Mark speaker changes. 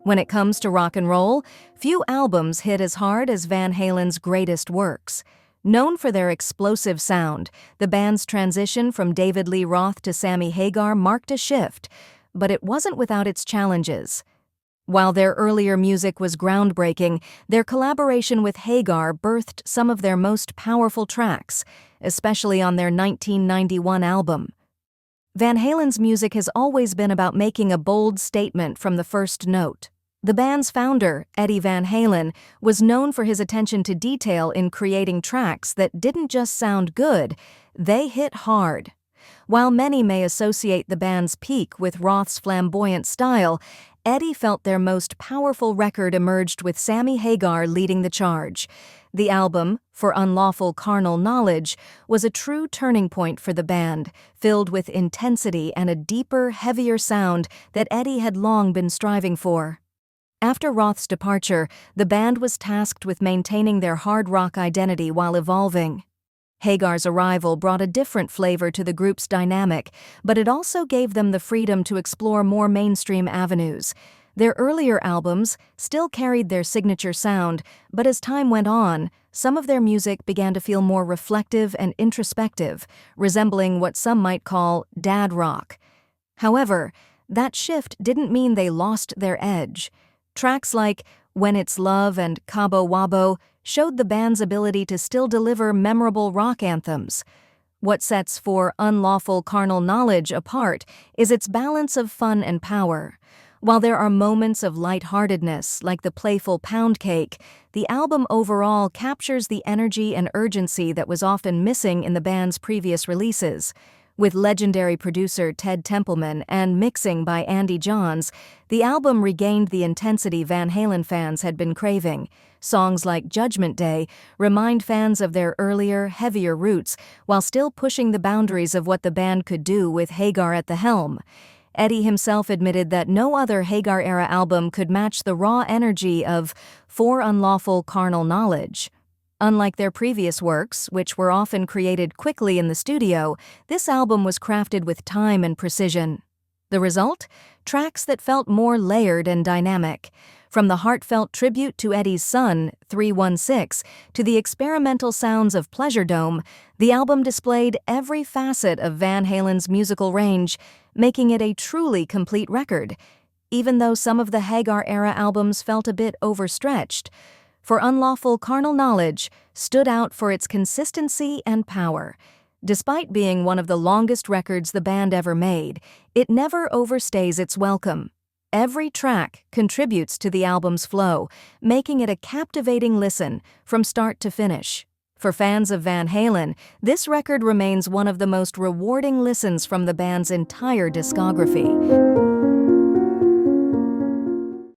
Speaker 1: When it comes to rock and roll, few albums hit as hard as Van Halen's greatest works. Known for their explosive sound, the band's transition from David Lee Roth to Sammy Hagar marked a shift, but it wasn't without its challenges. While their earlier music was groundbreaking, their collaboration with Hagar birthed some of their most powerful tracks, especially on their 1991 album. Van Halen's music has always been about making a bold statement from the first note. The band's founder, Eddie Van Halen, was known for his attention to detail in creating tracks that didn't just sound good, they hit hard. While many may associate the band's peak with Roth's flamboyant style, Eddie felt their most powerful record emerged with Sammy Hagar leading the charge. The album, For Unlawful Carnal Knowledge, was a true turning point for the band, filled with intensity and a deeper, heavier sound that Eddie had long been striving for. After Roth's departure, the band was tasked with maintaining their hard rock identity while evolving. Hagar's arrival brought a different flavor to the group's dynamic, but it also gave them the freedom to explore more mainstream avenues. Their earlier albums still carried their signature sound, but as time went on, some of their music began to feel more reflective and introspective, resembling what some might call dad rock. However, that shift didn't mean they lost their edge. Tracks like When It's Love and Cabo Wabo showed the band's ability to still deliver memorable rock anthems. What sets For Unlawful Carnal Knowledge apart is its balance of fun and power. While there are moments of lightheartedness, like the playful Pound Cake, the album overall captures the energy and urgency that was often missing in the band's previous releases. With legendary producer Ted Templeman and mixing by Andy Johns, the album regained the intensity Van Halen fans had been craving. Songs like Judgment Day remind fans of their earlier, heavier roots, while still pushing the boundaries of what the band could do with Hagar at the helm. Eddie himself admitted that no other Hagar-era album could match the raw energy of For Unlawful Carnal Knowledge. Unlike their previous works, which were often created quickly in the studio, this album was crafted with time and precision. The result? Tracks that felt more layered and dynamic. From the heartfelt tribute to Eddie's son, 316, to the experimental sounds of Pleasure Dome, the album displayed every facet of Van Halen's musical range, making it a truly complete record. Even though some of the Hagar-era albums felt a bit overstretched, For Unlawful Carnal Knowledge stood out for its consistency and power. Despite being one of the longest records the band ever made, it never overstays its welcome. Every track contributes to the album's flow, making it a captivating listen from start to finish. For fans of Van Halen, this record remains one of the most rewarding listens from the band's entire discography.